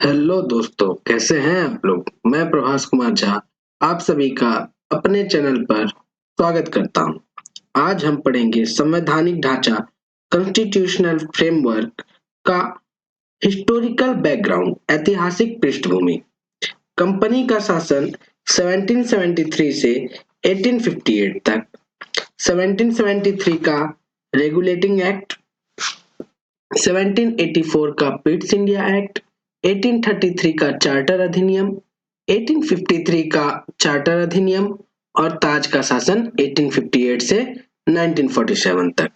Hello दोस्तों, कैसे हैं आप लोग। मैं प्रभास कुमार झा आप सभी का अपने चैनल पर स्वागत करता हूं। आज हम पढ़ेंगे संवैधानिक ढांचा, कॉन्स्टिट्यूशनल फ्रेमवर्क का हिस्टोरिकल बैकग्राउंड, ऐतिहासिक पृष्ठभूमि। कंपनी का शासन 1773 से 1858 तक, 1773 का रेगुलेटिंग एक्ट, 1784 का पिट्स इंडिया एक्ट, 1833 का चार्टर अधिनियम, 1853 का चार्टर अधिनियम और ताज का शासन 1858 से 1947 तक।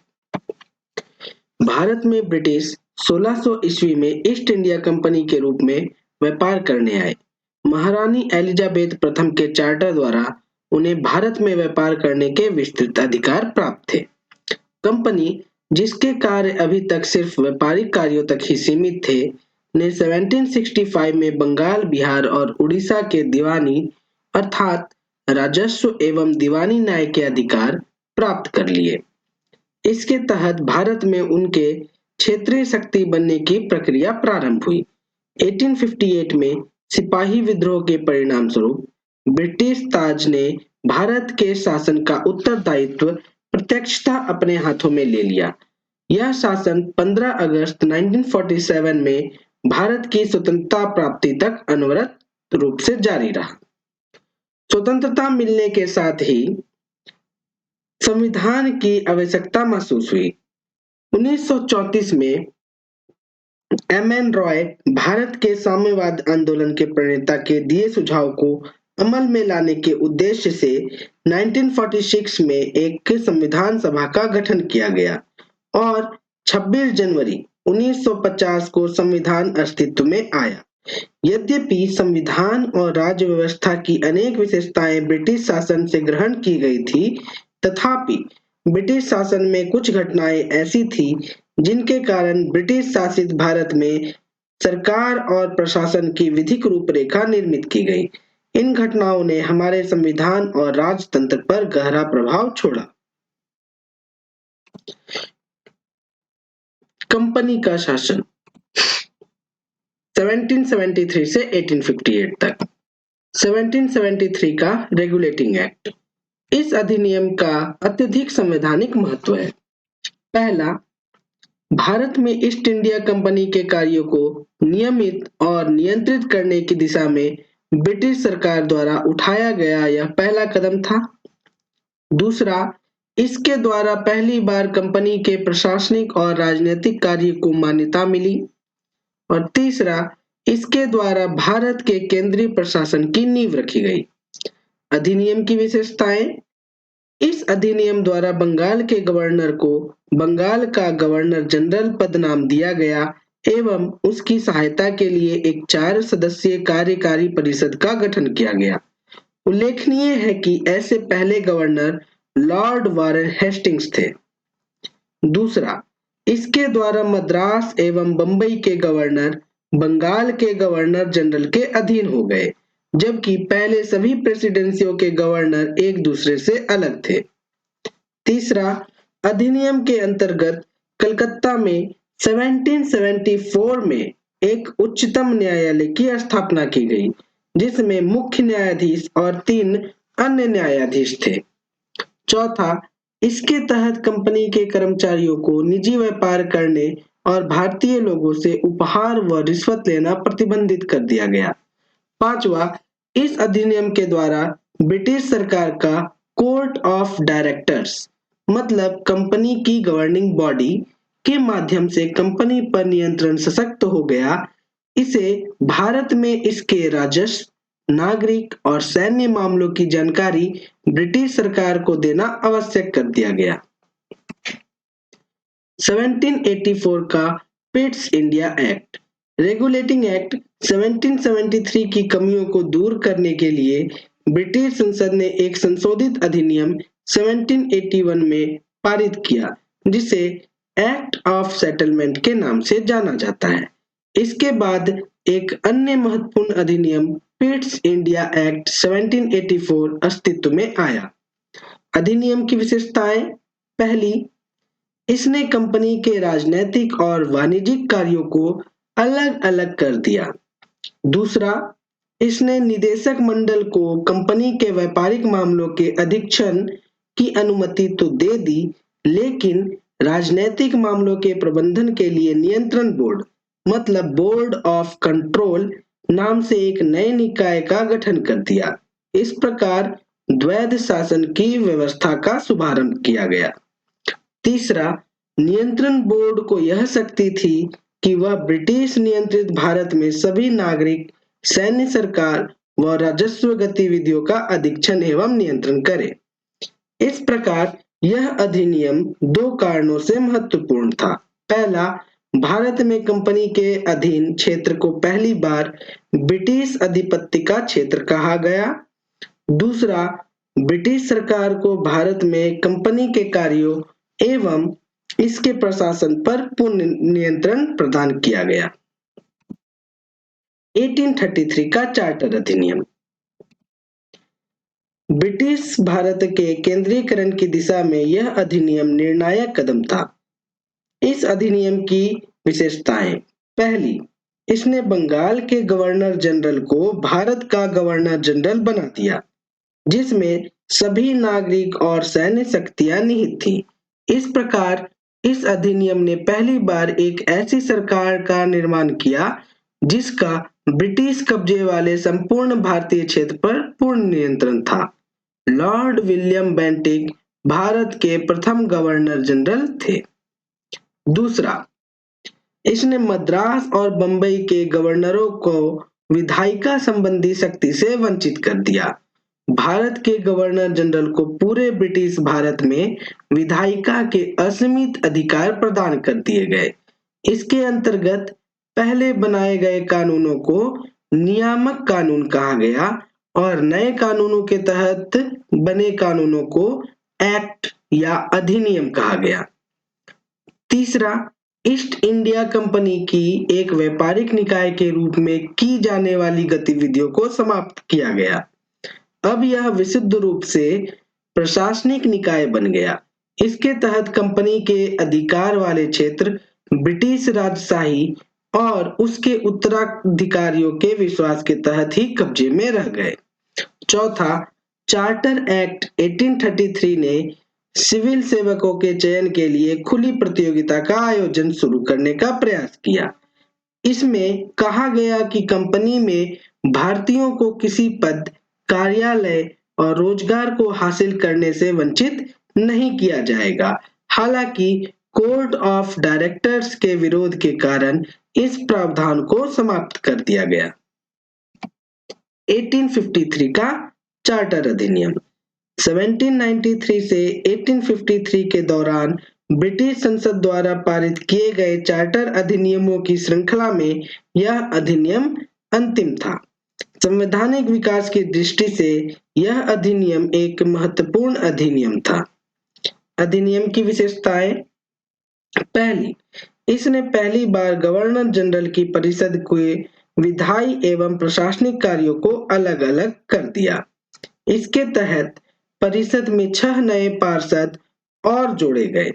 भारत में ब्रिटिश 1600 ईस्वी में ईस्ट इंडिया कंपनी के रूप में व्यापार करने आए। महारानी एलिजाबेथ प्रथम के चार्टर द्वारा उन्हें भारत में व्यापार करने के विस्तृत अधिकार प्राप्त थे। कंपनी, जिसके कार्य अभी तक सिर्फ व्यापारिक कार्यों तक ही सीमित थे, ने 1765 में बंगाल, बिहार और उड़ीसा के दीवानी अर्थात राजस्व एवं दीवानी न्याय के अधिकार प्राप्त कर लिए। इसके तहत भारत में उनके क्षेत्रीय शक्ति बनने की प्रक्रिया प्रारंभ हुई। 1858 में सिपाही विद्रोह के परिणाम स्वरूप ब्रिटिश ताज ने भारत के शासन का उत्तरदायित्व प्रत्यक्षतः अपने हाथों में ले लिया। यह शासन 15 अगस्त 1947 में भारत की स्वतंत्रता प्राप्ति तक अनवरत रूप से जारी रहा। स्वतंत्रता मिलने के साथ ही संविधान की आवश्यकता महसूस हुई। 1934 में एम.एन. रॉय भारत के साम्यवाद आंदोलन के प्रणेता के दिए सुझाव को अमल में लाने के उद्देश्य से 1946 में एक संविधान सभा का गठन किया गया और 26 जनवरी 1950 को संविधान अस्तित्व में आया। यद्यपि संविधान और राज्य व्यवस्था की अनेक विशेषताएं ब्रिटिश शासन से ग्रहण की गई थी, तथापि ब्रिटिश शासन में कुछ घटनाएं ऐसी थी जिनके कारण ब्रिटिश शासित भारत में सरकार और प्रशासन की विधिक रूपरेखा निर्मित की गई। इन घटनाओं ने हमारे संविधान और राजतंत्र पर गहरा प्रभाव छोड़ा। कंपनी का शासन 1773 से 1858 तक। 1773 का रेगुलेटिंग एक्ट। इस अधिनियम का अत्यधिक संवैधानिक महत्व है। पहला, भारत में ईस्ट इंडिया कंपनी के कार्यों को नियमित और नियंत्रित करने की दिशा में ब्रिटिश सरकार द्वारा उठाया गया यह पहला कदम था। दूसरा, इसके द्वारा पहली बार कंपनी के प्रशासनिक और राजनीतिक कार्य को मान्यता मिली। और तीसरा, इसके द्वारा भारत के केंद्रीय प्रशासन की नींव रखी गई। अधिनियम की विशेषताएं। इस अधिनियम द्वारा बंगाल के गवर्नर को बंगाल का गवर्नर जनरल पद नाम दिया गया एवं उसकी सहायता के लिए एक 4 सदस्यीय कार्यकारी परिषद का गठन किया गया। उल्लेखनीय है कि ऐसे पहले गवर्नर लॉर्ड वारेन हेस्टिंग्स थे। दूसरा, इसके द्वारा मद्रास एवं बंबई के गवर्नर बंगाल के गवर्नर जनरल के अधीन हो गए, जबकि पहले सभी प्रेसिडेंसियों के गवर्नर एक दूसरे से अलग थे। तीसरा, अधिनियम के अंतर्गत कलकत्ता में 1774 में एक उच्चतम न्यायालय की स्थापना की गई, जिसमें मुख्य न्यायाधीश और 3 अन्य न्यायाधीश थे। चौथा, इसके तहत कंपनी के कर्मचारियों को निजी व्यापार करने और भारतीय लोगों से उपहार व रिश्वत लेना प्रतिबंधित कर दिया गया। पांचवा, इस अधिनियम के द्वारा ब्रिटिश सरकार का कोर्ट ऑफ डायरेक्टर्स मतलब कंपनी की गवर्निंग बॉडी के माध्यम से कंपनी पर नियंत्रण सशक्त हो गया। इसे भारत में इसके राजस्व, नागरिक और सैन्य मामलों की जानकारी ब्रिटिश सरकार को देना आवश्यक कर दिया गया। 1784 का Pitt's India act. Regulating act 1773 की कमियों को दूर करने के लिए ब्रिटिश संसद ने एक संशोधित अधिनियम 1781 में पारित किया, जिसे एक्ट ऑफ सेटलमेंट के नाम से जाना जाता है। इसके बाद एक अन्य महत्वपूर्ण अधिनियम पिट्स इंडिया एक्ट 1784 अस्तित्व में आया। अधिनियम की विशेषताएं। पहली, इसने कंपनी के राजनीतिक और वाणिज्यिक कार्यों को अलग-अलग कर दिया। दूसरा, इसने निदेशक मंडल को कंपनी के व्यापारिक मामलों के अधीक्षण की अनुमति तो दे दी, लेकिन राजनैतिक मामलों के प्रबंधन के लिए नियंत्रण बोर्ड मतलब बोर्ड ऑफ कंट्रोल नाम से एक नए निकाय का गठन कर दिया। इस प्रकार द्वैध शासन की व्यवस्था का शुभारंभ किया गया। तीसरा, नियंत्रण बोर्ड को यह शक्ति थी कि वह ब्रिटिश नियंत्रित भारत में सभी नागरिक, सैन्य, सरकार व राजस्व गतिविधियों का अधीक्षण एवं नियंत्रण करे। इस प्रकार यह अधिनियम दो कारणों से महत्वपूर्ण था। पहला, भारत में कंपनी के अधीन क्षेत्र को पहली बार ब्रिटिश अधिपत्य का क्षेत्र कहा गया। दूसरा, ब्रिटिश सरकार को भारत में कंपनी के कार्यों एवं इसके प्रशासन पर पूर्ण नियंत्रण प्रदान किया गया। 1833 का चार्टर अधिनियम ब्रिटिश भारत के केंद्रीकरण की दिशा में यह अधिनियम निर्णायक कदम था। इस अधिनियम की विशेषताएं: पहली, इसने बंगाल के गवर्नर जनरल को भारत का गवर्नर जनरल बना दिया, जिसमें सभी नागरिक और सैन्य शक्तियां निहित थी। इस प्रकार इस अधिनियम ने पहली बार एक ऐसी सरकार का निर्माण किया जिसका ब्रिटिश कब्जे वाले संपूर्ण भारतीय क्षेत्र पर पूर्ण नियंत्रण था। लॉर्ड विलियम बेंटिक भारत के प्रथम गवर्नर जनरल थे। दूसरा, इसने मद्रास और बंबई के गवर्नरों को विधायिका संबंधी शक्ति से वंचित कर दिया। भारत के गवर्नर जनरल को पूरे ब्रिटिश भारत में विधायिका के असीमित अधिकार प्रदान कर दिए गए। इसके अंतर्गत पहले बनाए गए कानूनों को नियामक कानून कहा गया और नए कानूनों के तहत बने कानूनों को एक्ट या अधिनियम कहा गया। तीसरा, ईस्ट इंडिया कंपनी की एक व्यापारिक निकाय के रूप में की जाने वाली गतिविधियों को समाप्त किया गया। अब यह विशुद्ध रूप से प्रशासनिक निकाय बन गया। इसके तहत कंपनी के अधिकार वाले क्षेत्र ब्रिटिश राजशाही और उसके उत्तराधिकारियों के विश्वास के तहत ही कब्जे में रह गए। चौथा, चार्टर एक्ट 1833 ने सिविल सेवकों के चयन के लिए खुली प्रतियोगिता का आयोजन शुरू करने का प्रयास किया। इसमें कहा गया कि कंपनी में भारतीयों को किसी पद, कार्यालय और रोजगार को हासिल करने से वंचित नहीं किया जाएगा। हालांकि कोर्ट ऑफ डायरेक्टर्स के विरोध के कारण इस प्रावधान को समाप्त कर दिया गया। 1853 का चार्टर अधिनियम 1793 से 1853 के दौरान ब्रिटिश संसद द्वारा पारित किए गए चार्टर अधिनियमों की श्रृंखला में यह अधिनियम अंतिम था। संवैधानिक विकास की दृष्टि से यह अधिनियम एक महत्वपूर्ण अधिनियम था। अधिनियम की विशेषताएं: पहली, इसने पहली बार गवर्नर जनरल की परिषद के विधायी एवं प्रशासनिक कार्यों को अलग-अलग कर दिया। इसके तहत परिषद में 6 नए पार्षद और जोड़े गए।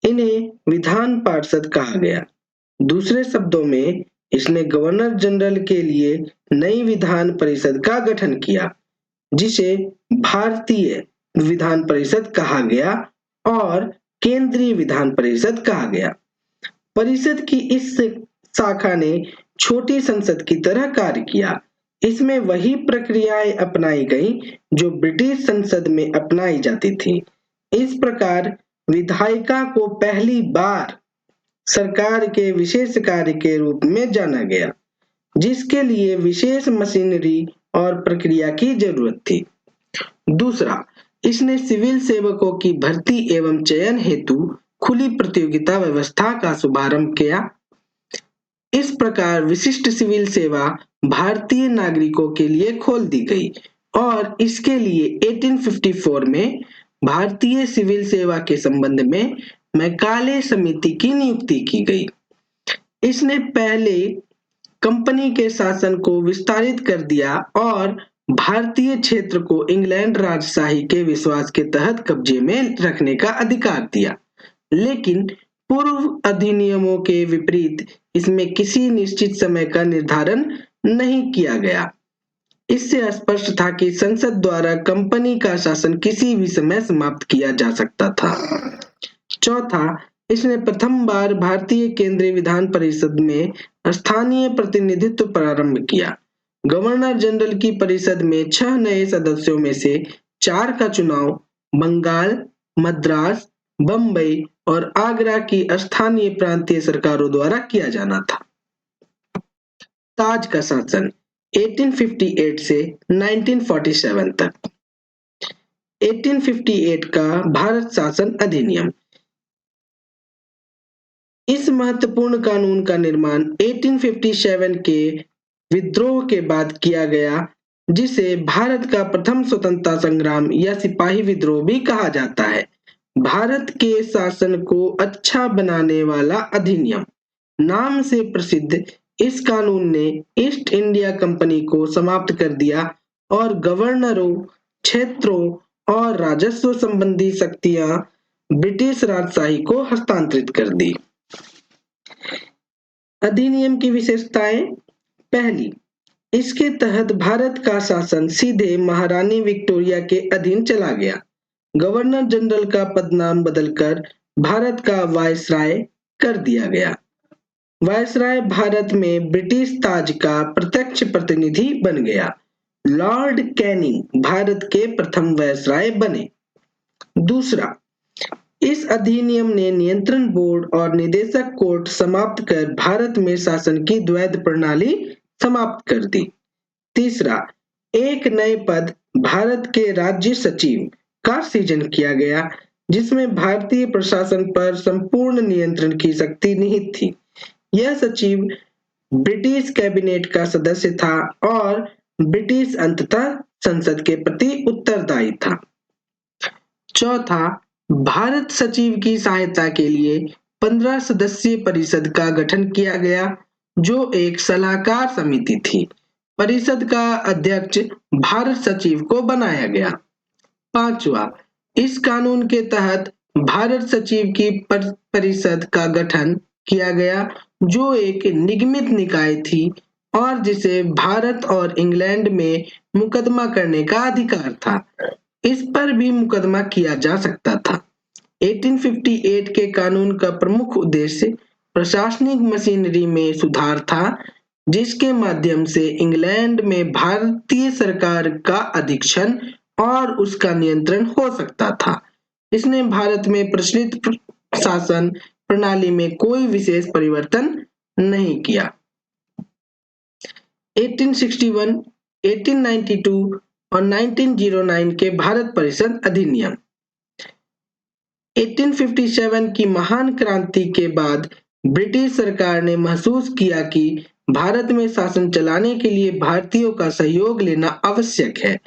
इन्हें विधान पार्षद कहा गया। दूसरे शब्दों में, इसने गवर्नर जनरल के लिए नई विधान परिषद का गठन किया, जिसे भारतीय विधान परिषद कहा गया और केंद्रीय विधान परिषद कहा गया। परिषद की इस शाखा ने छोटी संसद की तरह कार्य किया। इसमें वही प्रक्रियाएं अपनाई गई जो ब्रिटिश संसद में अपनाई जाती थी। इस प्रकार विधायिका को पहली बार सरकार के विशेष कार्य के रूप में जाना गया, जिसके लिए विशेष मशीनरी और प्रक्रिया की जरूरत थी। दूसरा, इसने सिविल सेवकों की भर्ती एवं चयन हेतु खुली प्रतियोगिता व्यवस्था का शुभारंभ किया। इस प्रकार विशिष्ट सिविल सेवा भारतीय नागरिकों के लिए खोल दी गई और इसके लिए 1854 में भारतीय सिविल सेवा के संबंध में मैकाले समिति की नियुक्ति की गई। इसने पहले कंपनी के शासन को विस्तारित कर दिया और भारतीय क्षेत्र को इंग्लैंड राजशाही के विश्वास के तहत कब्जे में रखने का अधिकार दिया। लेकिन पूर्व अधिनियमों के विपरीत इसमें किसी निश्चित समय का निर्धारण नहीं किया गया। इससे स्पष्ट था कि संसद द्वारा कंपनी का शासन किसी भी समय समाप्त किया जा सकता था। चौथा, इसने प्रथम बार भारतीय केंद्रीय विधान परिषद में स्थानीय प्रतिनिधित्व प्रारंभ किया। गवर्नर जनरल की परिषद में 6 नए सदस्यों में से 4 का चुनाव बंगाल, मद्रास, बम्बई और आगरा की स्थानीय प्रांतीय सरकारों द्वारा किया जाना था। ताज का शासन 1858 से 1947 तक। 1858 का भारत शासन अधिनियम। इस महत्वपूर्ण कानून का निर्माण 1857 के विद्रोह के बाद किया गया, जिसे भारत का प्रथम स्वतंत्रता संग्राम या सिपाही विद्रोह भी कहा जाता है। भारत के शासन को अच्छा बनाने वाला अधिनियम नाम से प्रसिद्ध इस कानून ने ईस्ट इंडिया कंपनी को समाप्त कर दिया और गवर्नरों, क्षेत्रों और राजस्व संबंधी शक्तियां ब्रिटिश राजशाही को हस्तांतरित कर दी। अधिनियम की विशेषताएं। पहली, इसके तहत भारत का शासन सीधे महारानी विक्टोरिया के अधीन चला गया। गवर्नर जनरल का पदनाम बदलकर भारत का वायसराय कर दिया गया। वायसराय भारत में ब्रिटिश ताज का प्रत्यक्ष प्रतिनिधि बन गया। लॉर्ड कैनिंग भारत के प्रथम वायसराय बने। दूसरा, इस अधिनियम ने नियंत्रण बोर्ड और निदेशक कोर्ट समाप्त कर भारत में शासन की द्वैध प्रणाली समाप्त कर दी। तीसरा, एक नए पद भारत के राज्य सचिव का सृजन किया गया, जिसमें भारतीय प्रशासन पर संपूर्ण नियंत्रण की शक्ति निहित थी। यह सचिव ब्रिटिश कैबिनेट का सदस्य था और ब्रिटिश अंततः संसद के प्रति उत्तरदायी था। चौथा, भारत सचिव की सहायता के लिए 15 सदस्यीय परिषद का गठन किया गया, जो एक सलाहकार समिति थी। परिषद का अध्यक्ष भारत सचिव को बनाया गया। पांचवा, इस कानून के तहत भारत सचिव की परिषद का गठन किया गया, जो एक निगमित निकाय थी और जिसे भारत और इंग्लैंड में मुकदमा करने का अधिकार था। इस पर भी मुकदमा किया जा सकता था। 1858 के कानून का प्रमुख उद्देश्य प्रशासनिक मशीनरी में सुधार था, जिसके माध्यम से इंग्लैंड में भारतीय सरकार का अधीक्षण और उसका नियंत्रण हो सकता था। इसने भारत में प्रचलित शासन प्रणाली में कोई विशेष परिवर्तन नहीं किया। 1861, 1892 और 1909 के भारत परिषद अधिनियम। 1857 की महान क्रांति के बाद ब्रिटिश सरकार ने महसूस किया कि भारत में शासन चलाने के लिए भारतीयों का सहयोग लेना आवश्यक है।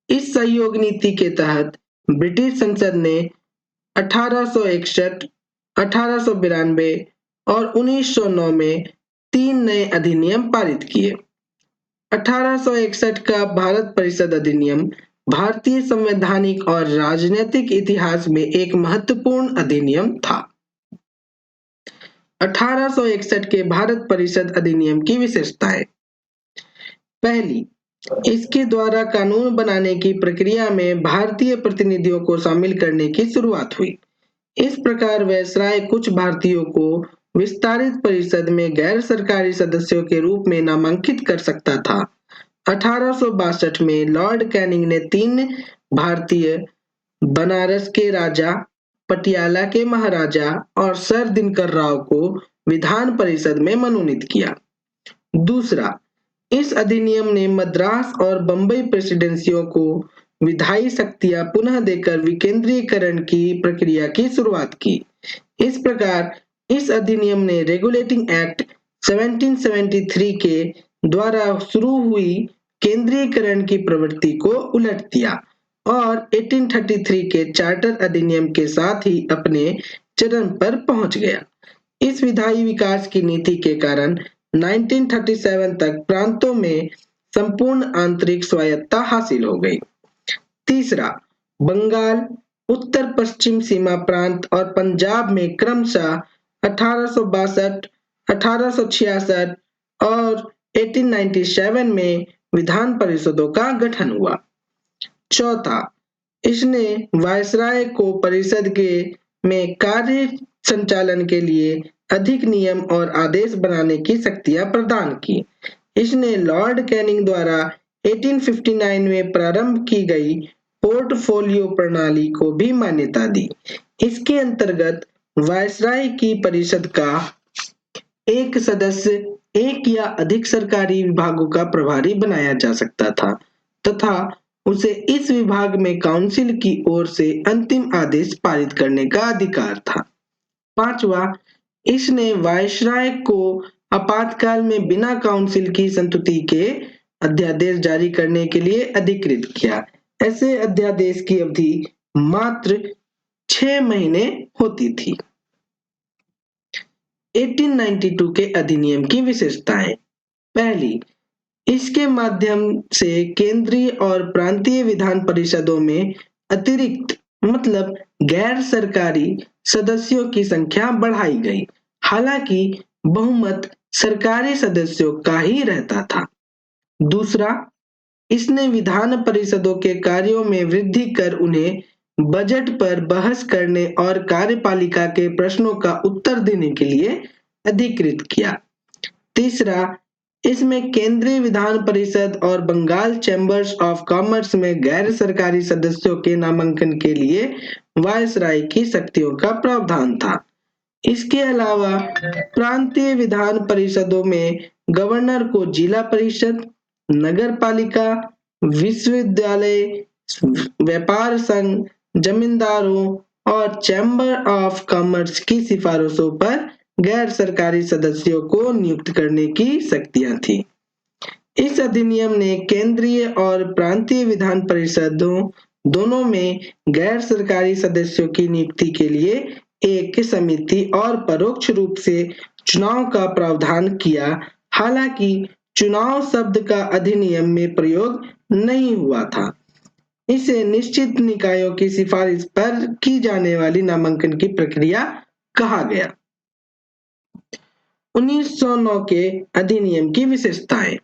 इस सहयोग नीति के तहत ब्रिटिश संसद ने 1861, 1892 और 1909 में 3 नए अधिनियम पारित किए। 1861 का भारत परिषद अधिनियम भारतीय संवैधानिक और राजनीतिक इतिहास में एक महत्वपूर्ण अधिनियम था। 1861 के भारत परिषद अधिनियम की विशेषताएं। पहली, इसके द्वारा कानून बनाने की प्रक्रिया में भारतीय प्रतिनिधियों को शामिल करने की शुरुआत हुई। इस प्रकार वायसराय कुछ भारतीयों को विस्तारित परिषद में गैर सरकारी सदस्यों के रूप में नामांकित कर सकता था। 1862 में लॉर्ड कैनिंग ने 3 भारतीय, बनारस के राजा, पटियाला के महाराजा और सर दिनकर राव को विधान परिषद में मनोनीत किया। दूसरा, इस अधिनियम ने मद्रास और बंबई प्रेसिडेंसियों को विधायी शक्तियां पुनः देकर विकेंद्रीकरण की प्रक्रिया की शुरुआत की। इस प्रकार इस अधिनियम ने रेगुलेटिंग एक्ट 1773 के द्वारा शुरू हुई केंद्रीकरण की प्रवृत्ति को उलट दिया और 1833 के चार्टर अधिनियम के साथ ही अपने चरम पर पहुंच गया। इस विधायी विकास की नीति के कारण 1937 तक प्रांतों में संपूर्ण आंतरिक स्वायत्तता हासिल हो गई। तीसरा, बंगाल, उत्तर पश्चिम सीमा प्रांत और पंजाब में क्रमशः 1862, 1866 और 1897 में विधान परिषदों का गठन हुआ। चौथा, इसने वायसराय को परिषद के में कार्य संचालन के लिए अधिक नियम और आदेश बनाने की शक्तियां प्रदान की। इसने लॉर्ड कैनिंग द्वारा 1859 में प्रारंभ की गई पोर्टफोलियो प्रणाली को भी मान्यता दी। इसके अंतर्गत वायसराय की परिषद का एक सदस्य एक या अधिक सरकारी विभागों का प्रभारी बनाया जा सकता था तथा उसे इस विभाग में काउंसिल की ओर से अंतिम आदेश पारित करने का अधिकार था। पांचवा, इसने वायसराय को आपातकाल में बिना काउंसिल की संतुति के अध्यादेश जारी करने के लिए अधिकृत किया। ऐसे अध्यादेश की अवधि मात्र 6 महीने होती थी। 1892 के अधिनियम की विशेषताएं। पहली, इसके माध्यम से केंद्रीय और प्रांतीय विधान परिषदों में अतिरिक्त मतलब गैर सरकारी सदस्यों की संख्या बढ़ाई गई। हालांकि बहुमत सरकारी सदस्यों का ही रहता था। दूसरा, इसने विधान परिषदों के कार्यों में वृद्धि कर उन्हें बजट पर बहस करने और कार्यपालिका के प्रश्नों का उत्तर देने के लिए अधिकृत किया। तीसरा, इसमें केंद्रीय विधान परिषद और बंगाल चैम्बर्स ऑफ कॉमर्स में गैर सरकारी सदस्यों के नामांकन के लिए वायसराय की शक्तियों का प्रावधान था। इसके अलावा प्रांतीय विधान परिषदों में गवर्नर को जिला परिषद, नगर पालिका, विश्वविद्यालय, व्यापार संघ, जमींदारों और चैम्बर ऑफ कॉमर्स की सिफारिशों पर गैर सरकारी सदस्यों को नियुक्त करने की शक्तियां थी। इस अधिनियम ने केंद्रीय और प्रांतीय विधान परिषदों दोनों में गैर सरकारी सदस्यों की नियुक्ति के लिए एक समिति और परोक्ष रूप से चुनाव का प्रावधान किया। हालांकि चुनाव शब्द का अधिनियम में प्रयोग नहीं हुआ था। इसे निश्चित निकायों की सिफारिश पर की जाने वाली नामांकन की प्रक्रिया कहा गया। 1909 के अधिनियम की विशेषताएं।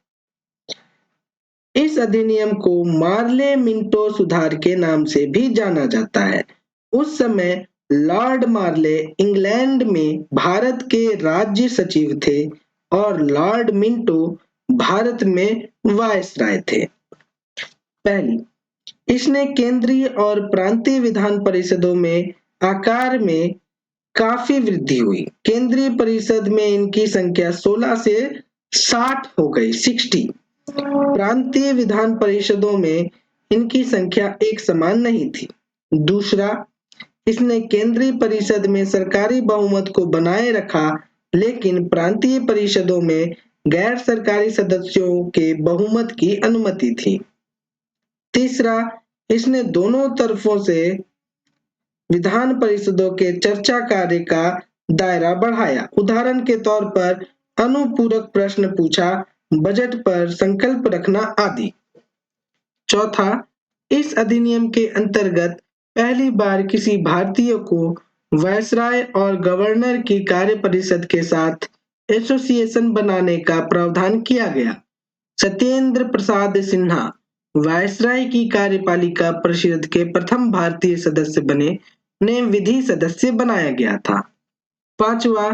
इस अधिनियम को मार्ले मिंटो सुधार के नाम से भी जाना जाता है। उस समय लॉर्ड मार्ले इंग्लैंड में भारत के राज्य सचिव थे और लॉर्ड मिंटो भारत में वायसराय थे। पहली, इसने केंद्रीय और प्रांतीय विधान परिषदों में आकार में काफी वृद्धि हुई। केंद्रीय परिषद में इनकी संख्या 16 से 60 हो गई, 60। प्रांतीय विधान परिषदों में इनकी संख्या एक समान नहीं थी। दूसरा, इसने केंद्रीय परिषद में सरकारी बहुमत को बनाए रखा, लेकिन प्रांतीय परिषदों में गैर सरकारी सदस्यों के बहुमत की अनुमति थी। तीसरा, इसने दोनों तरफों से विधान परिषदों के चर्चा कार्य का दायरा बढ़ाया। उदाहरण के तौर पर अनुपूरक प्रश्न पूछा, बजट पर संकल्प रखना आदि। चौथा, इस अधिनियम के अंतर्गत पहली बार किसी भारतीय को वायसराय और गवर्नर की कार्य परिषद के साथ एसोसिएशन बनाने का प्रावधान किया गया। सत्येंद्र प्रसाद सिन्हा वायसराय की कार्यपालिका परिषद के प्रथम भारतीय सदस्य बने, ने विधि सदस्य बनाया गया था। पांचवा,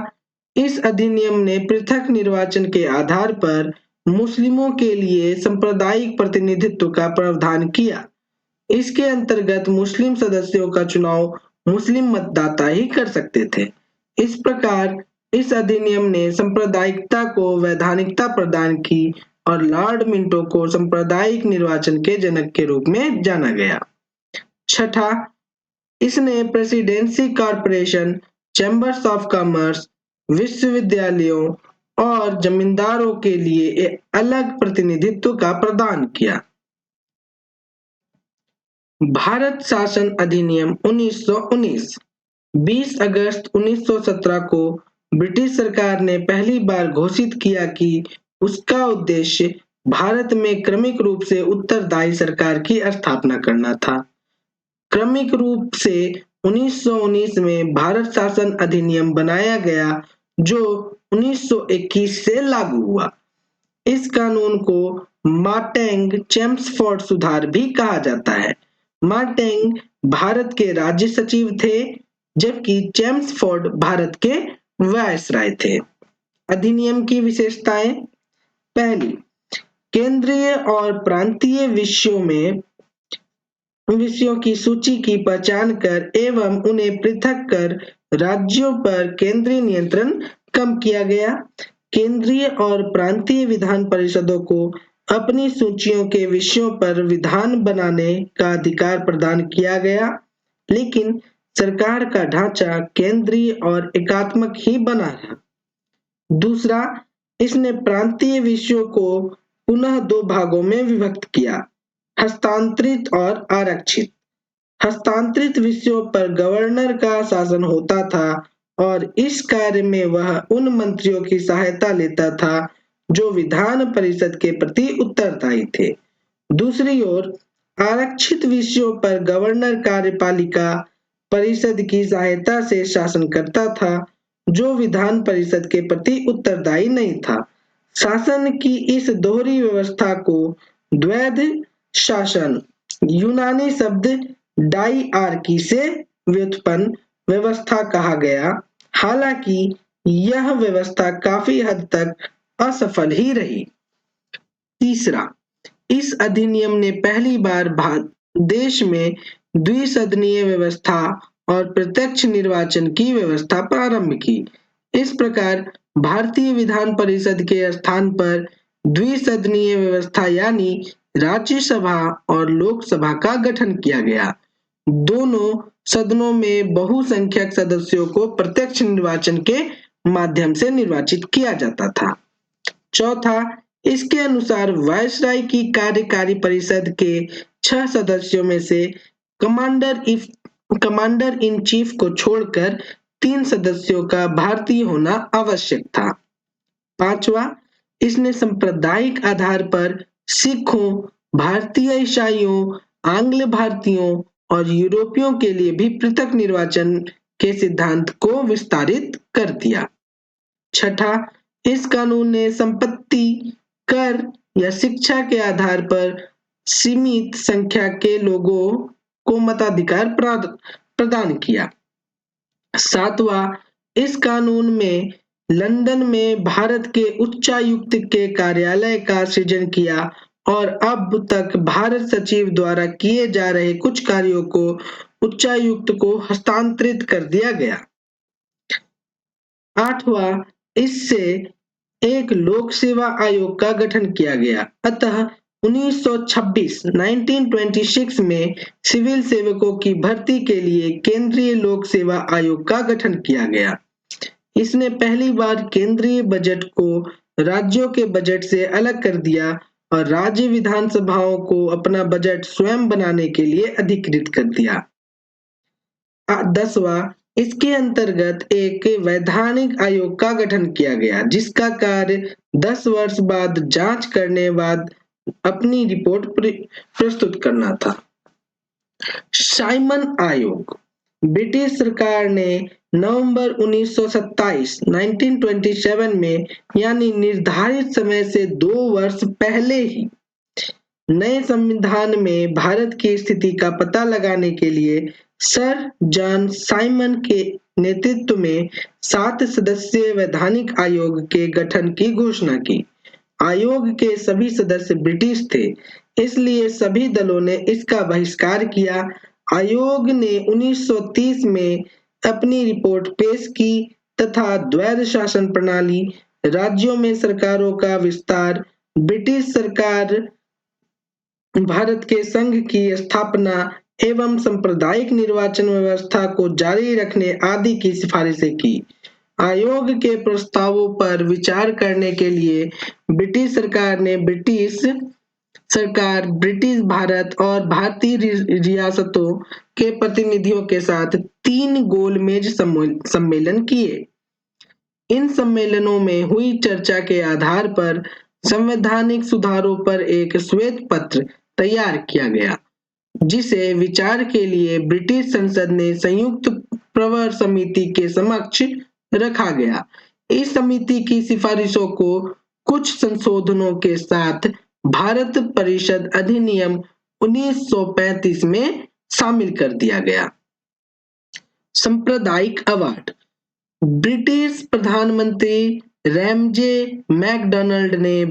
इस अधिनियम ने पृथक निर्वाचन के आधार पर मुस्लिमों के लिए सांप्रदायिक प्रतिनिधित्व का प्रावधान किया। इसके अंतर्गत मुस्लिम सदस्यों का चुनाव मुस्लिम मतदाता ही कर सकते थे। इस प्रकार इस अधिनियम ने सांप्रदायिकता को वैधानिकता प्रदान की और लॉर्ड मिंटो को सांप्रदायिक निर्वाचन के जनक के रूप में जाना गया। छठा, इसने presidency corporation, chambers of commerce, विश्वविद्यालयों और जमींदारों के लिए एक अलग प्रतिनिधित्व का प्रदान किया। भारत शासन अधिनियम 1919 20 अगस्त 1917 को ब्रिटिश सरकार ने पहली बार घोषित किया कि उसका उद्देश्य भारत में क्रमिक रूप से उत्तरदायी सरकार की स्थापना करना था। क्रमिक रूप से 1919 में भारत शासन अधिनियम बनाया गया जो 1921 से लागू हुआ। इस कानून को मार्टेंग-चेम्सफोर्ड सुधार भी कहा जाता है। मार्टेंग भारत के राज्य सचिव थे, जबकि चेम्सफोर्ड भारत के वायसराय थे। अधिनियम की विशेषताएं: पहली, केंद्रीय और प्रांतीय विषयों की सूची की पहचान कर एवं उन्हें पृथक कर राज्यों पर केंद्रीय नियंत्रण कम किया गया। केंद्रीय और प्रांतीय विधान परिषदों को अपनी सूचियों के विषयों पर विधान बनाने का अधिकार प्रदान किया गया, लेकिन सरकार का ढांचा केंद्रीय और एकात्मक ही बना रहा। दूसरा, इसने प्रांतीय विषयों को पुनः दो भागों में विभक्त किया, हस्तांतरित और आरक्षित। हस्तांतरित विषयों पर गवर्नर का शासन होता था और इस कार्य में वह उन मंत्रियों की सहायता लेता था जो विधान परिषद के प्रति उत्तरदायी थे। दूसरी ओर आरक्षित विषयों पर गवर्नर कार्यपालिका परिषद की सहायता से शासन करता था, जो विधान परिषद के प्रति उत्तरदायी नहीं था। शासन की इस दोहरी व्यवस्था को द्वैध शासन, यूनानी शब्द डाइआर्की से व्युत्पन्न व्यवस्था कहा गया। हालांकि यह व्यवस्था काफी हद तक असफल ही रही। तीसरा, इस अधिनियम ने पहली बार देश में द्विसदनीय व्यवस्था और प्रत्यक्ष निर्वाचन की व्यवस्था प्रारंभ की। इस प्रकार भारतीय विधान परिषद के स्थान पर द्विसदनीय व्यवस्था यानी राज्यसभा और लोकसभा का गठन किया गया। दोनों सदनों में बहुसंख्यक सदस्यों को प्रत्यक्ष निर्वाचन के माध्यम से निर्वाचित किया जाता था। चौथा, इसके अनुसार वायसराय की कार्यकारी परिषद के 6 सदस्यों में से कमांडर इन चीफ को छोड़कर 3 सदस्यों का भारतीय होना आवश्यक था। पांचवा, इसने सांप्रदायिक आधार पर सिखों, भारतीय ईसाइयों, आंग्ल भारतीयों और यूरोपियों के लिए भी पृथक निर्वाचन के सिद्धांत को विस्तारित कर दिया। छठा, इस कानून ने संपत्ति कर या शिक्षा के आधार पर सीमित संख्या के लोगों को मताधिकार प्रदान किया। सातवां, इस कानून में लंदन में भारत के उच्चायुक्त के कार्यालय का सृजन किया और अब तक भारत सचिव द्वारा किए जा रहे कुछ कार्यों को उच्चायुक्त को हस्तांतरित कर दिया गया। आठवां, इससे एक लोक सेवा आयोग का गठन किया गया। अतः 1926 में सिविल सेवकों की भर्ती के लिए केंद्रीय लोक सेवा आयोग का गठन किया गया। इसने पहली बार केंद्रीय बजट को राज्यों के बजट से अलग कर दिया और राज्य विधानसभाओं को अपना बजट स्वयं बनाने के लिए अधिकृत कर दिया। 10वां, इसके अंतर्गत एक वैधानिक आयोग का गठन किया गया, जिसका कार्य 10 वर्ष बाद जांच करने बाद अपनी रिपोर्ट प्रस्तुत करना था। साइमन आयोग, ब्रिटिश सरकार ने नवंबर 1927 में यानी निर्धारित समय से 2 वर्ष पहले ही नए संविधान में भारत की स्थिति का पता लगाने के लिए सर जॉन साइमन के नेतृत्व में 7 सदस्यीय वैधानिक आयोग के गठन की घोषणा की। आयोग के सभी सदस्य ब्रिटिश थे, इसलिए सभी दलों ने इसका बहिष्कार किया। आयोग ने 1930 में अपनी रिपोर्ट पेश की तथा द्वैध शासन प्रणाली, राज्यों में सरकारों का विस्तार, ब्रिटिश सरकार भारत के संघ की स्थापना एवं सांप्रदायिक निर्वाचन व्यवस्था को जारी रखने आदि की सिफारिशें की। आयोग के प्रस्तावों पर विचार करने के लिए ब्रिटिश सरकार ने ब्रिटिश भारत और भारतीय रियासतों के प्रतिनिधियों के साथ 3 गोलमेज सम्मेलन किए। इन सम्मेलनों में हुई चर्चा के आधार पर संवैधानिक सुधारों पर एक श्वेत पत्र तैयार किया गया। जिसे विचार के लिए ब्रिटिश संसद ने संयुक्त प्रवर समिति के समक्ष रखा गया। इस समिति की सिफारिशों को कुछ संशोधनों के साथ भारत परिषद अधिनियम 1935 में शामिल कर दिया गया। सांप्रदायिक अवार्ड। ब्रिटिश प्रधानमंत्री रैमजे मैकडॉनल्ड ने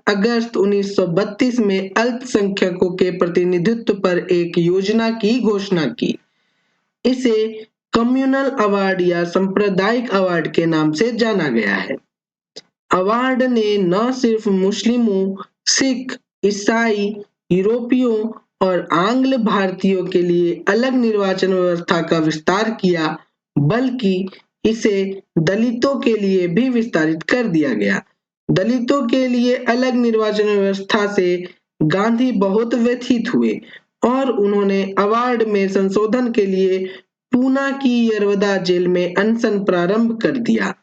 अगस्त 1932 में अल्पसंख्यकों के प्रतिनिधित्व पर एक योजना की घोषणा की। इसे कम्युनल अवार्ड या सांप्रदायिक अवार्ड के नाम से जाना गया है। अवार्ड ने न सिर्फ मुस्लिमों, सिख, ईसाई, यूरोपियों और आंग्ल भारतीयों के लिए अलग निर्वाचन व्यवस्था का विस्तार किया, बल्कि इसे दलितों के लिए भी विस्तारित कर दिया गया। दलितों के लिए अलग निर्वाचन व्यवस्था से गांधी बहुत व्यथित हुए और उन्होंने अवार्ड में संशोधन के लिए पूना की यरवदा जेल में अनशन प्रारंभ कर दिया।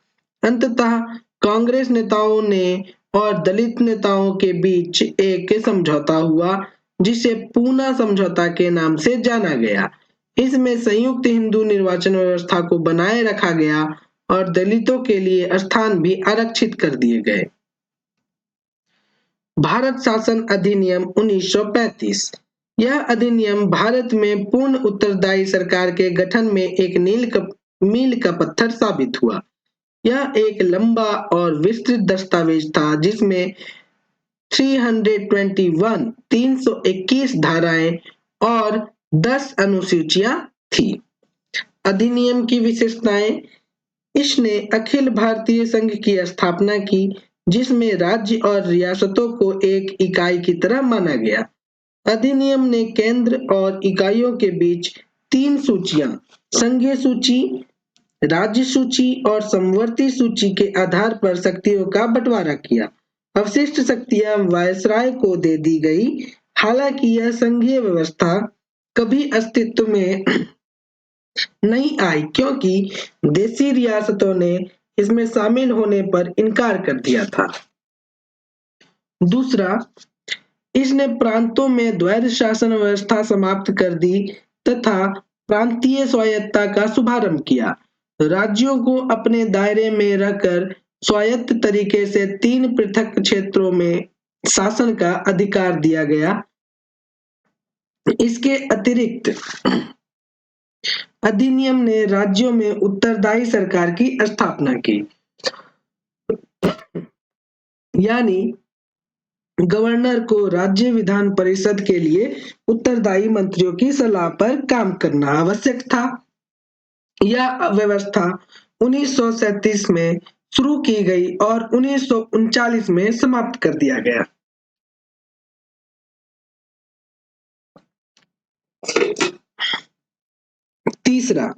अंततः कांग्रेस नेताओं ने और दलित नेताओं के बीच एक समझौता हुआ, जिसे पूना समझौता के नाम से जाना गया। इसमें संयुक्त हिंदू निर्वाचन व्यवस्था को बनाए रखा गया और दलितों के लिए स्थान भी आरक्षित कर दिए गए। भारत शासन अधिनियम 1935। यह अधिनियम भारत में पूर्ण उत्तरदायी सरकार के गठन में एक मील का पत्थर साबित हुआ। यह एक लंबा और विस्तृत दस्तावेज था जिसमें 321 धाराएं और 10 अनुसूचियां थी। अधिनियम की विशेषताएं। इसने अखिल भारतीय संघ की स्थापना की, जिसमें राज्य और रियासतों को एक इकाई की तरह माना गया। अधिनियम ने केंद्र और इकाइयों के बीच 3 सूचियां, संघीय सूची, राज्य सूची और समवर्ती सूची के आधार पर शक्तियों का बंटवारा किया। अवशिष्ट शक्तियां वायसराय को दे दी गई। हालांकि यह संघीय व्यवस्था कभी अस्तित्व में नहीं आई, क्योंकि देशी रियासतों ने इसमें शामिल होने पर इनकार कर दिया था। दूसरा, इसने प्रांतों में द्वैध शासन व्यवस्था समाप्त कर दी तथा प्रांतीय स्वायत्तता का शुभारंभ किया। राज्यों को अपने दायरे में रहकर स्वायत्त तरीके से 3 पृथक क्षेत्रों में शासन का अधिकार दिया गया। इसके अतिरिक्त अधिनियम ने राज्यों में उत्तरदायी सरकार की स्थापना की, यानी गवर्नर को राज्य विधान परिषद के लिए उत्तरदायी मंत्रियों की सलाह पर काम करना आवश्यक था। यह व्यवस्था 1937 में शुरू की गई और 1939 में समाप्त कर दिया गया। तीसरा,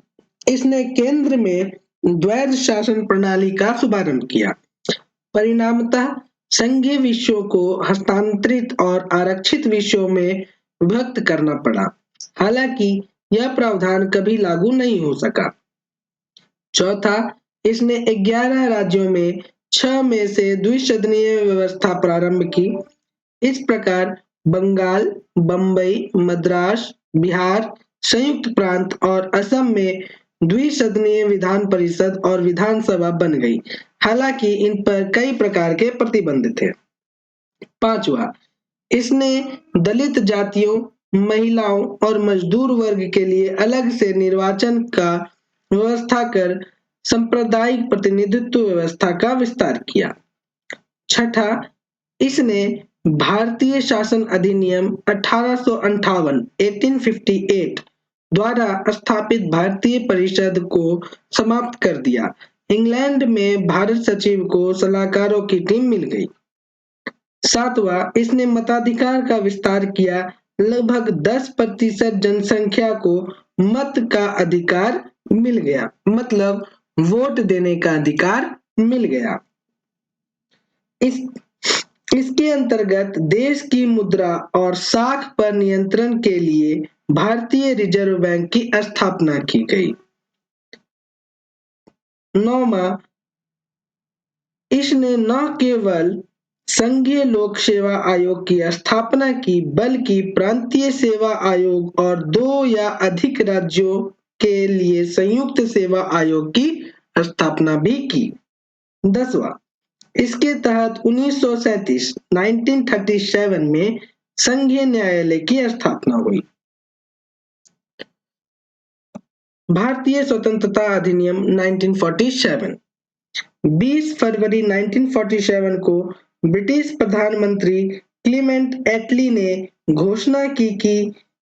इसने केंद्र में द्वैध शासन प्रणाली का शुभारंभ किया। परिणामतः संघीय विषयों को हस्तांतरित और आरक्षित विषयों में विभक्त करना पड़ा। हालांकि यह प्रावधान कभी लागू नहीं हो सका। चौथा, इसने 11 राज्यों में 6 में से द्विसदनीय व्यवस्था प्रारंभ की। इस प्रकार बंगाल, बंबई, मद्रास, बिहार, संयुक्त प्रांत और असम में द्विसदनीय विधान परिषद और विधानसभा बन गई। हालांकि इन पर कई प्रकार के प्रतिबंध थे। पांचवा, इसने दलित जातियों, महिलाओं और मजदूर वर्ग के लिए अलग से निर्वाचन का व्यवस्था कर सांप्रदायिक प्रतिनिधित्व व्यवस्था का विस्तार किया। छठा, इसने भारतीय शासन अधिनियम 1858 द्वारा स्थापित भारतीय परिषद को समाप्त कर दिया। इंग्लैंड में भारत सचिव को सलाहकारों की टीम मिल गई। सातवां, इसने मताधिकार का विस्तार किया। लगभग 10% जनसंख्या को मत का अधिकार मिल गया, मतलब वोट देने का अधिकार मिल गया। इसके अंतर्गत देश की मुद्रा और साख पर नियंत्रण के लिए भारतीय रिजर्व बैंक की स्थापना की गई। 9वां, इसने न केवल संघीय लोक सेवा आयोग की स्थापना की, बल्कि प्रांतीय सेवा आयोग और 2 या अधिक राज्यों के लिए संयुक्त सेवा आयोग की स्थापना भी की। 10वां, इसके तहत 1937 में संघीय न्यायालय की स्थापना हुई। भारतीय स्वतंत्रता अधिनियम 1947। 20 फरवरी 1947 को ब्रिटिश प्रधानमंत्री क्लीमेंट एटली ने घोषणा की कि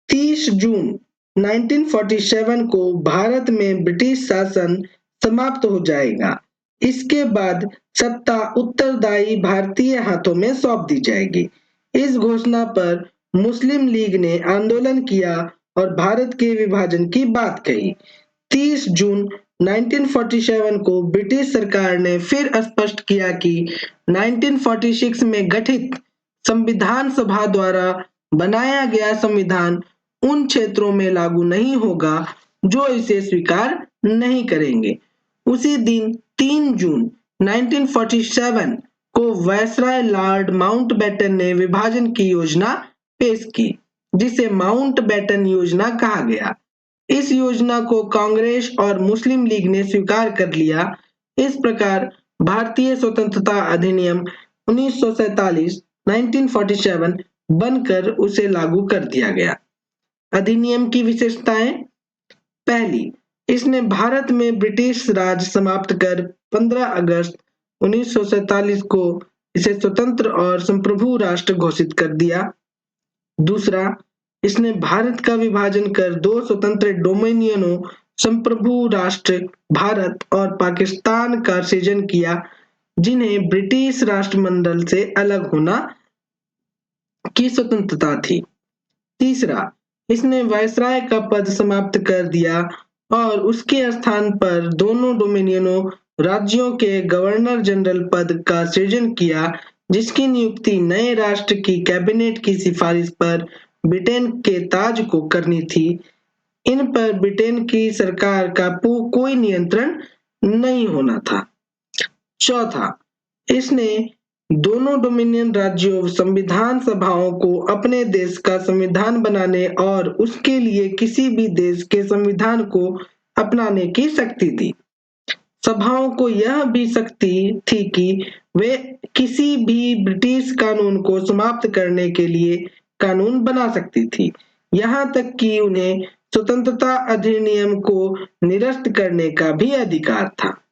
30 जून 1947 को भारत में ब्रिटिश शासन समाप्त हो जाएगा। इसके बाद सत्ता उत्तरदायी भारतीय हाथों में सौंप दी जाएगी। इस घोषणा पर मुस्लिम लीग ने आंदोलन किया और भारत के विभाजन की बात कही। 30 जून 1947 को ब्रिटिश सरकार ने फिर स्पष्ट किया कि 1946 में गठित संविधान सभा द्वारा बनाया गया संविधान उन क्षेत्रों में लागू नहीं होगा जो इसे स्वीकार नहीं करेंगे। उसी दिन 3 जून 1947 को वायसराय लॉर्ड माउंटबेटन ने विभाजन की योजना पेश की, जिसे माउंटबेटन योजना कहा गया। इस योजना को कांग्रेस और मुस्लिम लीग ने स्वीकार कर लिया। इस प्रकार भारतीय स्वतंत्रता अधिनियम 1947 1947 बनकर उसे लागू कर दिया गया। अधिनियम की विशेषताएं: पहली, इसने भारत में ब्रिटिश राज समाप्त कर 15 अगस्त 1947 को इसे स्वतंत्र और संप्रभु राष्ट्र घोषित कर दिया। दूसरा, इसने भारत का विभाजन कर 2 स्वतंत्र डोमिनियनों संप्रभु राष्ट्र भारत और पाकिस्तान का सृजन किया, जिन्हें ब्रिटिश राष्ट्रमंडल से अलग होना की स्वतंत्रता थी। तीसरा, इसने वायसराय का पद समाप्त कर दिया और उसके स्थान पर दोनों डोमिनियनों राज्यों के गवर्नर जनरल पद का सृजन किया, जिसकी नियुक्ति नए राष्ट्र की कैबिनेट की सिफारिश पर ब्रिटेन के ताज को करनी थी। इन पर ब्रिटेन की सरकार का कोई नियंत्रण नहीं होना था। चौथा, इसने दोनों डोमिनियन राज्यों संविधान सभाओं को अपने देश का संविधान बनाने और उसके लिए किसी भी देश के संविधान को अपनाने की शक्ति दी। सभाओं को यह भी शक्ति थी कि वे किसी भी ब्रिटिश कानून को समाप्त करने के लिए कानून बना सकती थी, यहाँ तक कि उन्हें स्वतंत्रता अधिनियम को निरस्त करने का भी अधिकार था।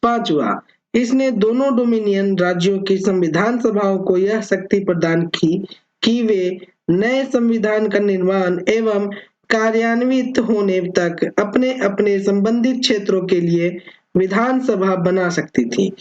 पांचवा, इसने दोनों डोमिनियन राज्यों की संविधान सभाओं को यह शक्ति प्रदान की कि वे नए संविधान का निर्माण एवं कार्यान्वित होने तक अपने अपने संबंधित क्षेत्रों के लिए विधानसभा बना सकती थी।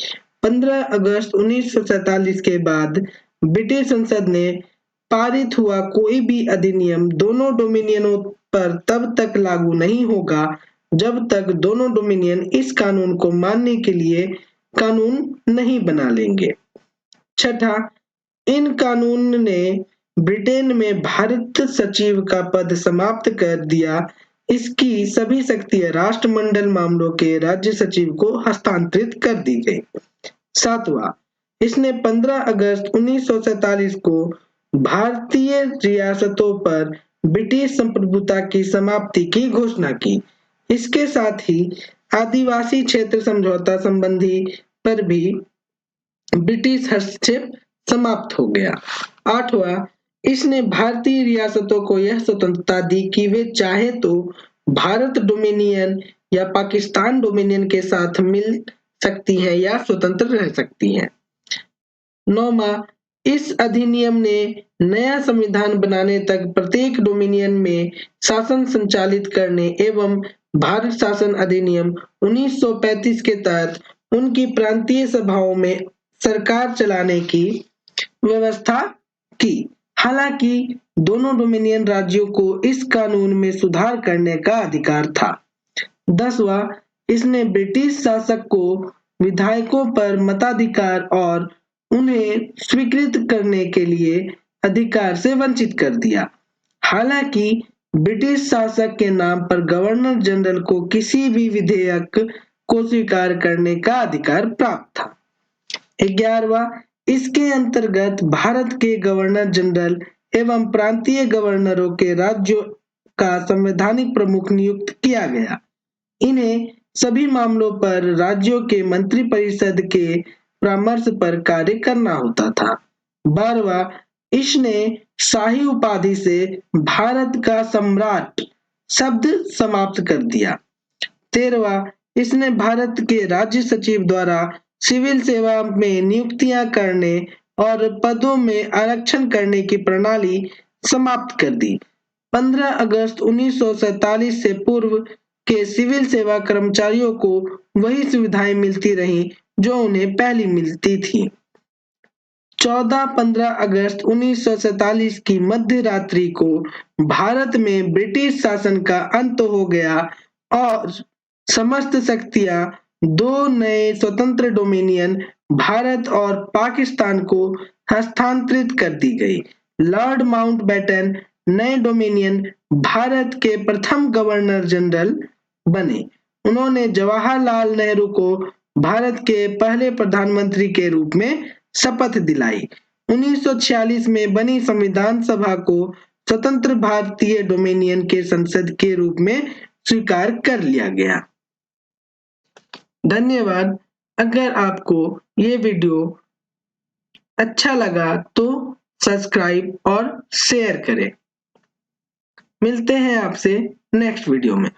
15 अगस्त 1947 के बाद ब्रिटिश संसद ने पारित हुआ कोई भी अधिनियम दोनों डोमिनियनों पर तब तक लागू नहीं होगा जब तक दोनों डोमिनियन इस कानून को मानने के लिए कानून नहीं बना लेंगे। छठा, इन कानून ने ब्रिटेन में भारत सचिव का पद समाप्त कर दिया। इसकी सभी शक्तियां राष्ट्रमंडल मामलों के राज्य सचिव को हस्तांतरित कर दी गई। सातवां, इसने 15 अगस्त 1947 को भारतीय रियासतों पर ब्रिटिश संप्रभुता की समाप्ति की घोषणा की। इसके साथ ही आदिवासी क्षेत्र समझौता संबंधी पर भी ब्रिटिश हस्तक्षेप समाप्त हो गया। आठवां, इसने भारतीय रियासतों को यह स्वतंत्रता दी कि वे चाहे तो भारत डोमिनियन या पाकिस्तान डोमिनियन के साथ मिल सकती हैं या स्वतंत्र रह सकती हैं। नौवां, इस अधिनियम ने नया संविधान बनाने तक प्रत्येक डोमिनियन में शासन संचालित करने एवं भारत शासन अधिनियम 1935 के तहत उनकी प्रांतीय सभाओं में सरकार चलाने की व्यवस्था की। हालांकि दोनों डोमिनियन राज्यों को इस कानून में सुधार करने का अधिकार था। 10वां, इसने ब्रिटिश शासक को विधायकों पर मताधिकार और उन्हें स्वीकृत करने के लिए अधिकार से वंचित कर दिया। हालांकि ब्रिटिश शासक के नाम पर गवर्नर जनरल को किसी भी विधेयक को स्वीकार करने का अधिकार प्राप्त था। 11वां, इसके अंतर्गत भारत के गवर्नर जनरल एवं प्रांतीय गवर्नरों के राज्यों का संवैधानिक प्रमुख नियुक्त किया गया। इन्हें सभी मामलों पर राज्यों के मंत्रिपरिषद के परामर्श पर कार्य करना होता था। 12वां, इसने शाही उपाधि से भारत का सम्राट शब्द समाप्त कर दिया। 13वां, इसने भारत के राज्य सचिव द्वारा सिविल सेवा में नियुक्तियां करने और पदों में आरक्षण करने की प्रणाली समाप्त कर दी। 15 अगस्त 1947 से पूर्व के सिविल सेवा कर्मचारियों को वही सुविधाएं मिलती रहीं जो उन्हें पहले मिलती थी। 14-15 अगस्त 1947 की मध्य रात्रि को भारत में ब्रिटिश शासन का अंत हो गया और समस्त शक्तियां दो नए स्वतंत्र डोमिनियन भारत और पाकिस्तान को हस्तांतरित कर दी गई। लॉर्ड माउंटबेटन नए डोमिनियन भारत के प्रथम गवर्नर जनरल बने। उन्होंने जवाहरलाल नेहरू को भारत के पहले प्रधानमंत्री के रूप में शपथ दिलाई। 1946 में बनी संविधान सभा को स्वतंत्र भारतीय डोमिनियन के संसद के रूप में स्वीकार कर लिया गया। धन्यवाद। अगर आपको ये वीडियो अच्छा लगा तो सब्सक्राइब और शेयर करें। मिलते हैं आपसे नेक्स्ट वीडियो में।